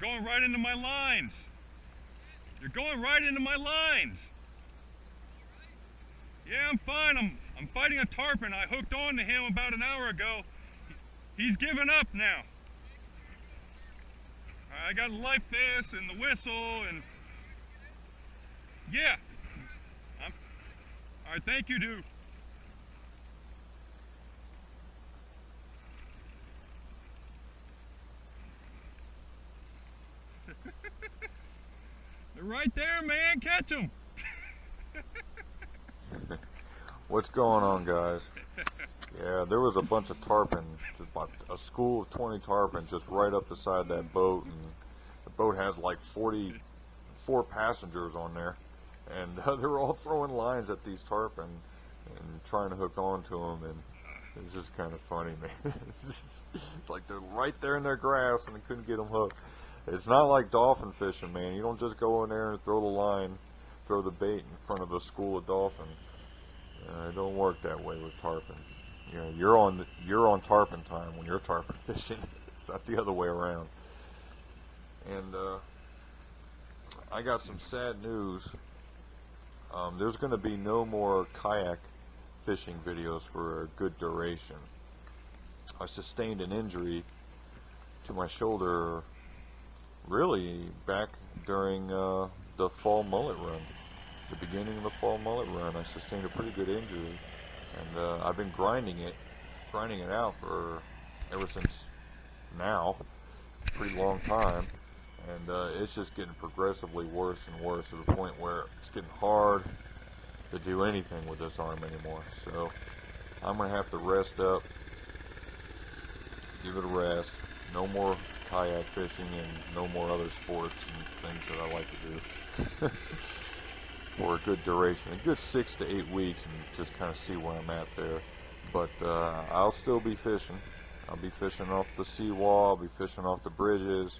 going right into my lines. You're going right into my lines. Yeah, I'm fine. I'm fighting a tarpon. I hooked on to him about an hour ago. He's given up now. I got a life vest and the whistle and yeah. All right, thank you, dude. They're right there, man. Catch them. What's going on, guys? Yeah, there was a bunch of tarpon, just about a school of 20 tarpon just right up the side of that boat, and the boat has like 44 passengers on there, and they were all throwing lines at these tarpon and trying to hook on to them, and it's just kind of funny, man. It's like they're right there in their grass and they couldn't get them hooked. It's not like dolphin fishing, man. You don't just go in there and throw the line, throw the bait in front of a school of dolphins. It don't work that way with tarpon. You know, you're on tarpon time when you're tarpon fishing. It's not the other way around. And I got some sad news. There's going to be no more kayak fishing videos for a good duration. I sustained an injury to my shoulder really back during the fall mullet run. The beginning of the fall mullet run, I sustained a pretty good injury, and I've been grinding it out for ever since now, a pretty long time, and it's just getting progressively worse and worse to the point where it's getting hard to do anything with this arm anymore. So I'm gonna have to rest up, give it a rest. No more kayak fishing and no more other sports and things that I like to do. For a good duration, a good 6 to 8 weeks, and just kind of see where I'm at there. But I'll still be fishing. I'll be fishing off the seawall. I'll be fishing off the bridges,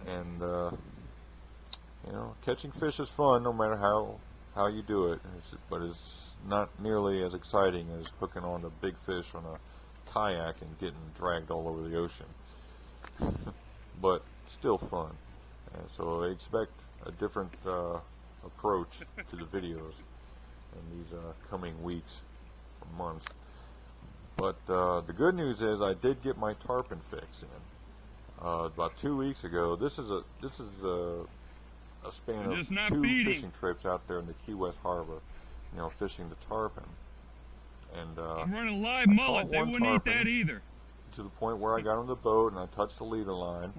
and you know, catching fish is fun no matter how you do it. But it's not nearly as exciting as hooking on to big fish on a kayak and getting dragged all over the ocean. But still fun, and so I expect a different approach to the videos in these coming weeks or months. But the good news is I did get my tarpon fix in about 2 weeks ago. This is a span of two fishing trips out there in the Key West Harbor, you know, fishing the tarpon. And I'm running live mullet. They wouldn't eat that either. To the point where I got on the boat and I touched the leader line,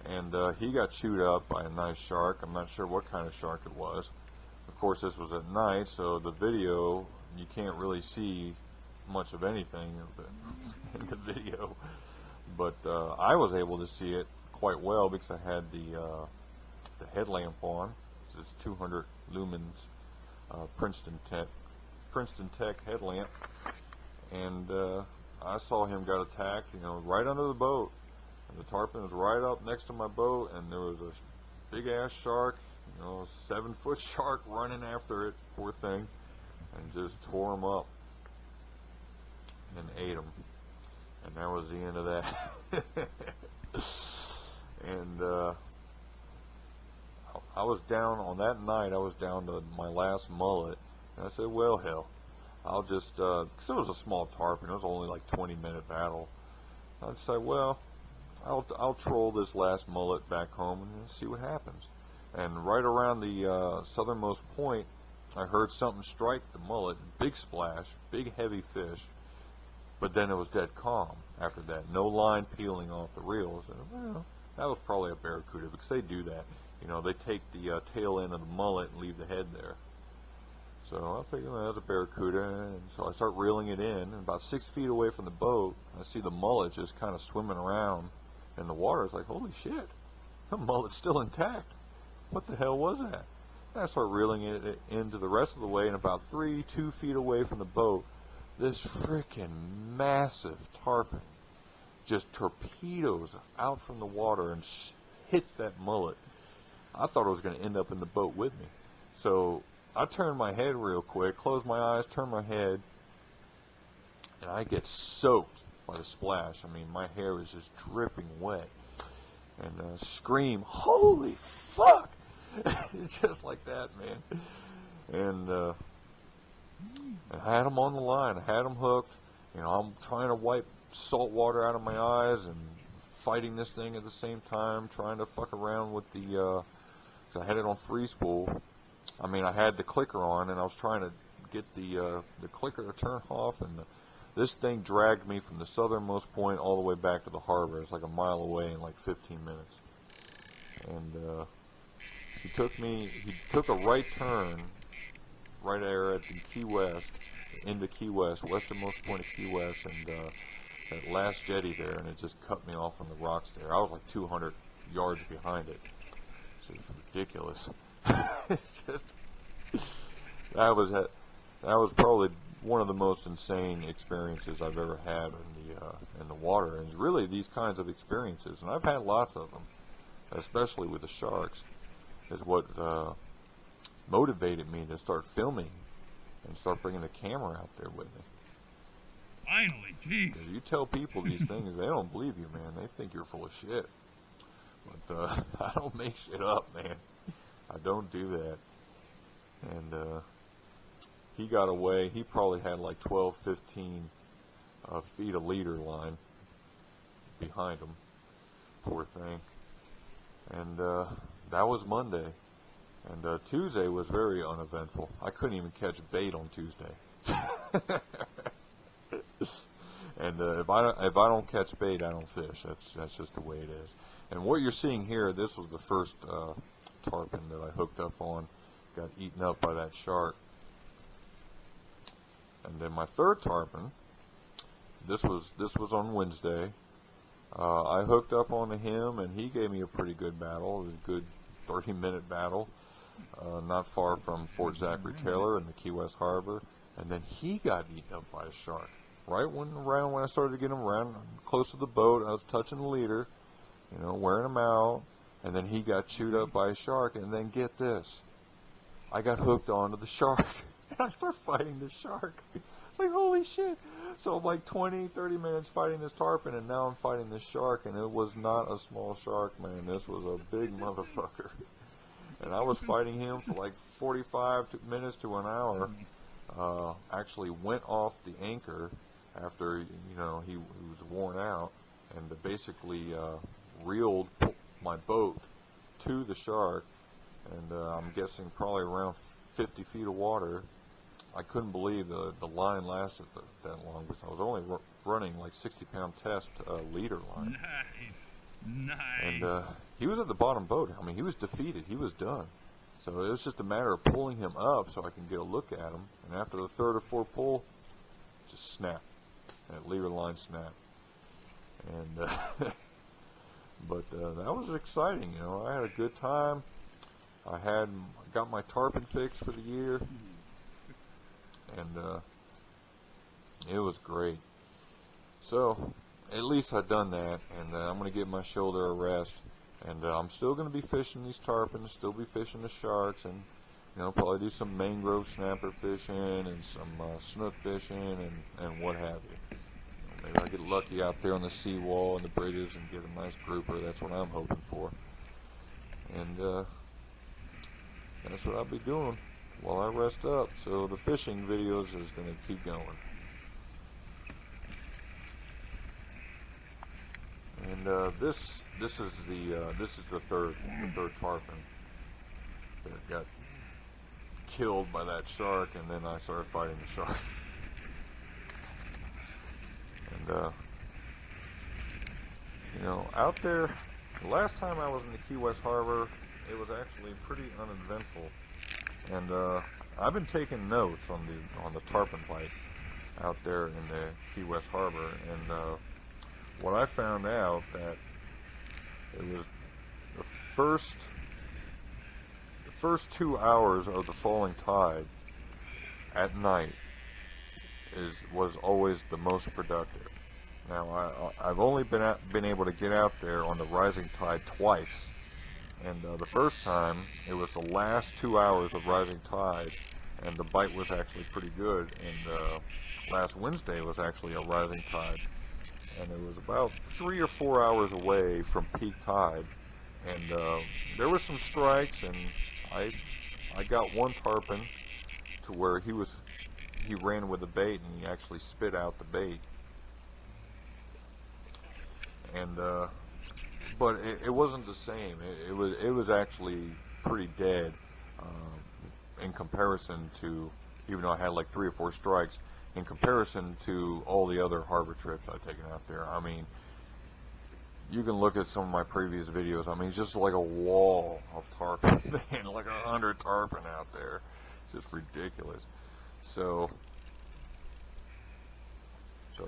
and he got chewed up by a nice shark. I'm not sure what kind of shark it was. Of course, this was at night, so the video, you can't really see much of anything in the video. But I was able to see it quite well because I had the headlamp on. This 200 lumens Princeton Tech headlamp, and I saw him got attacked, you know, right under the boat. And the tarpon was right up next to my boat, and there was a big ass shark, you know, a 7-foot shark running after it, poor thing, and just tore him up and ate him. And that was the end of that. And I was down on that night. I was down to my last mullet, and I said, well, hell, I'll just, because it was a small tarpon, it was only like 20-minute battle. I'd say, well, I'll troll this last mullet back home and see what happens. And right around the southernmost point, I heard something strike the mullet, big splash, big heavy fish, but then it was dead calm after that. No line peeling off the reels. And, well, that was probably a barracuda, because they do that. You know, they take the tail end of the mullet and leave the head there. So I figured, well, that's a barracuda, and so I start reeling it in, and about 6 feet away from the boat, I see the mullet just kind of swimming around in the water. It's like, holy shit, the mullet's still intact. What the hell was that? And I start reeling it into the rest of the way, and about 2 feet away from the boat, this freaking massive tarpon just torpedoes out from the water and hits that mullet. I thought it was going to end up in the boat with me. So I turned my head real quick, closed my eyes, turned my head, and I get soaked by the splash. I mean, my hair was just dripping wet. and scream, "Holy fuck!" Just like that, man. And I had him on the line. I had him hooked. You know, I'm trying to wipe salt water out of my eyes and fighting this thing at the same time, trying to fuck around with the, 'cause I had it on free spool. I mean, I had the clicker on, and I was trying to get the clicker to turn off, and this thing dragged me from the southernmost point all the way back to the harbor. It's like a mile away in like 15 minutes. And he took a right turn right there at the Key West, into Key West, westernmost point of Key West, and that last jetty there, and it just cut me off on the rocks there. I was like 200 yards behind it. It's just ridiculous. It's just, that was probably one of the most insane experiences I've ever had in the water. And really these kinds of experiences, and I've had lots of them, especially with the sharks, is what motivated me to start filming and start bringing the camera out there with me. Finally, jeez. You tell people these things, they don't believe you, man. They think you're full of shit. But I don't make shit up, man. I don't do that. And he got away. He probably had like 12, 15 feet of leader line behind him. Poor thing. And that was Monday. And Tuesday was very uneventful. I couldn't even catch bait on Tuesday. And if I don't catch bait, I don't fish. That's just the way it is. And what you're seeing here, this was the first tarpon that I hooked up on. Got eaten up by that shark. And then my third tarpon, this was on Wednesday. I hooked up onto him, and he gave me a pretty good battle. It was a good 30-minute battle, not far from Fort Zachary Taylor in the Key West Harbor. And then he got eaten up by a shark. Right when I started to get him around close to the boat, I was touching the leader, you know, wearing him out, and then he got chewed up by a shark. And then get this, I got hooked onto the shark, and I started fighting the shark. It's like, holy shit. So I'm like 20, 30 minutes fighting this tarpon, and now I'm fighting this shark, and it was not a small shark, man. This was a big motherfucker. And I was fighting him for like 45 minutes to an hour. Actually went off the anchor after, you know, he was worn out, and basically reeled my boat to the shark, and I'm guessing probably around 50 feet of water. I couldn't believe the line lasted that long, because I was only running like 60-pound test leader line. Nice. And he was at the bottom boat. I mean, he was defeated. He was done. So it was just a matter of pulling him up so I can get a look at him. And after the third or fourth pull, just snap. That leader line snapped. And but that was exciting. You know, I had a good time. I got my tarpon fix for the year, and it was great. So at least I've done that, and I'm going to give my shoulder a rest. And I'm still going to be fishing these tarpons, still be fishing the sharks, and, you know, probably do some mangrove snapper fishing and some snook fishing and what have you. You know, maybe I get lucky out there on the seawall and the bridges and get a nice grouper. That's what I'm hoping for. And that's what I'll be doing while I rest up. So the fishing videos is going to keep going. And this is the third tarpon that got killed by that shark, and then I started fighting the shark. And you know, out there, the last time I was in the Key West Harbor, it was actually pretty uneventful. And I've been taking notes on the tarpon fight out there in the Key West Harbor, and what I found out that it was the first 2 hours of the falling tide at night was always the most productive. Now I've only been able to get out there on the rising tide twice, and the first time it was the last 2 hours of rising tide, and the bite was actually pretty good. And last Wednesday was actually a rising tide. and it was about 3 or 4 hours away from peak tide. And there were some strikes, and I got one tarpon to where he ran with the bait and he actually spit out the bait. And but it wasn't the same. It was actually pretty dead in comparison to, even though I had like 3 or 4 strikes, in comparison to all the other harbor trips I've taken out there. I mean, you can look at some of my previous videos. I mean, it's just like a wall of tarpon, man, like 100 tarpon out there. It's just ridiculous. So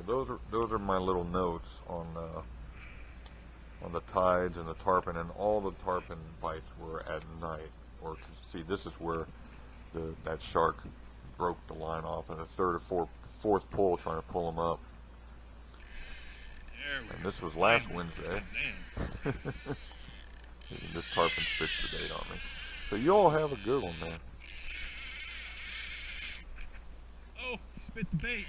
those are my little notes on the tides and the tarpon, and all the tarpon bites were at night. Or see, this is where that shark broke the line off in the third or fourth pull, trying to pull him up. And this was last Wednesday. This tarpon spits the bait on me. So you all have a good one, man. Oh, spit the bait.